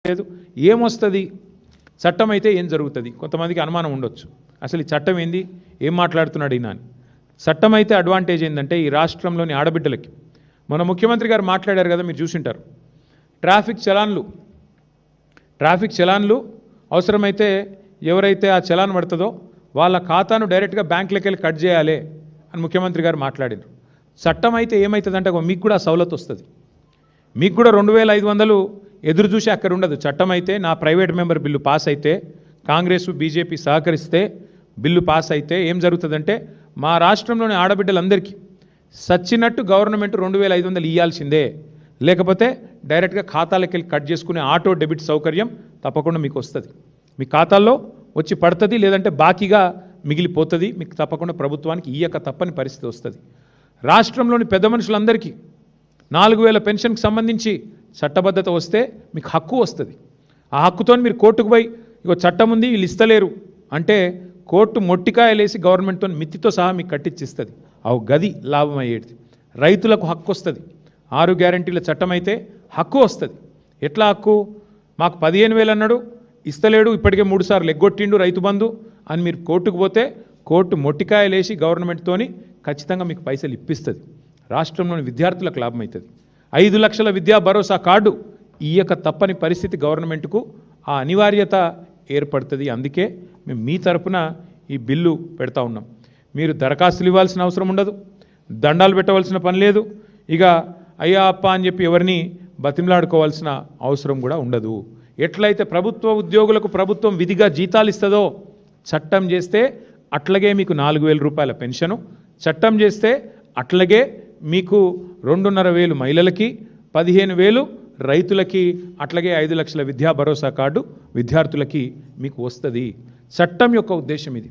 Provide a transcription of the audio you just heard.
లేదు ఏమొస్తుంది చట్టం అయితే ఏం జరుగుతుంది కొంతమందికి అనుమానం ఉండొచ్చు అసలు ఈ చట్టం ఏంది ఏం మాట్లాడుతున్నాడు ఈయన అని చట్టం అయితే అడ్వాంటేజ్ ఏందంటే ఈ రాష్ట్రంలోని ఆడబిడ్డలకి మన ముఖ్యమంత్రి గారు మాట్లాడారు కదా మీరు చూసింటారు ట్రాఫిక్ చలాన్లు అవసరమైతే ఎవరైతే ఆ చలాన్ పడుతుందో వాళ్ళ ఖాతాను డైరెక్ట్గా బ్యాంకులకి వెళ్ళి కట్ చేయాలి అని ముఖ్యమంత్రి గారు మాట్లాడారు చట్టం అయితే ఏమవుతుందంటే మీకు కూడా సౌలత్ వస్తుంది మీకు కూడా 2500 ఎదురు చూసి అక్కడ ఉండదు చట్టం అయితే నా ప్రైవేట్ మెంబర్ బిల్లు పాస్ అయితే కాంగ్రెస్ బీజేపీ సహకరిస్తే బిల్లు పాస్ అయితే ఏం జరుగుతుందంటే మా రాష్ట్రంలోని ఆడబిడ్డలందరికీ సచ్చినట్టు గవర్నమెంట్ 2500 ఇవ్వాల్సిందే లేకపోతే డైరెక్ట్గా ఖాతాలకు వెళ్ళి కట్ చేసుకునే ఆటో డెబిట్ సౌకర్యం తప్పకుండా మీకు వస్తుంది మీ ఖాతాల్లో వచ్చి పడుతుంది లేదంటే బాకీగా మిగిలిపోతుంది మీకు తప్పకుండా ప్రభుత్వానికి ఇయ్యక తప్పని పరిస్థితి వస్తుంది రాష్ట్రంలోని పెద్ద మనుషులందరికీ 4000 పెన్షన్కి సంబంధించి చట్టబద్ధత వస్తే మీకు హక్కు వస్తుంది ఆ హక్కుతో మీరు కోర్టుకు పోయి ఇగో చట్టం ఉంది వీళ్ళు ఇస్తలేరు అంటే కోర్టు మొట్టికాయలేసి గవర్నమెంట్తో మిత్తితో సహా మీకు కట్టించిస్తుంది అవు గది లాభం అయ్యేది రైతులకు హక్కు వస్తుంది 6 గ్యారంటీల చట్టం అయితే హక్కు వస్తుంది ఎట్లా హక్కు మాకు 15000 అన్నాడు ఇస్తలేడు ఇప్పటికే 3 సార్లు ఎగ్గొట్టిండు రైతు బంధు అని మీరు కోర్టుకు పోతే కోర్టు మొట్టికాయలేసి గవర్నమెంట్తోని ఖచ్చితంగా మీకు పైసలు ఇప్పిస్తుంది రాష్ట్రంలోని విద్యార్థులకు లాభం అవుతుంది 5 లక్షల విద్యా భరోసా కార్డు ఇయ్యక తప్పని పరిస్థితి గవర్నమెంట్కు ఆ అనివార్యత ఏర్పడుతుంది అందుకే మేము మీ తరపున ఈ బిల్లు పెడతా ఉన్నాం మీరు దరఖాస్తులు ఇవ్వాల్సిన అవసరం ఉండదు దండాలు పెట్టవలసిన పని లేదు ఇక అయ్యా అప్ప అని చెప్పి ఎవరిని బతిమలాడుకోవాల్సిన అవసరం కూడా ఉండదు ఎట్లయితే ప్రభుత్వ ఉద్యోగులకు ప్రభుత్వం విధిగా జీతాలు ఇస్తుందో చట్టం చేస్తే అట్లాగే మీకు 4000 రూపాయల పెన్షను చట్టం చేస్తే అట్లాగే మీకు 2500 మహిళలకి 15000 రైతులకి అట్లాగే 5 లక్షల విద్యా భరోసా కార్డు విద్యార్థులకి మీకు వస్తుంది చట్టం యొక్క ఉద్దేశం ఇది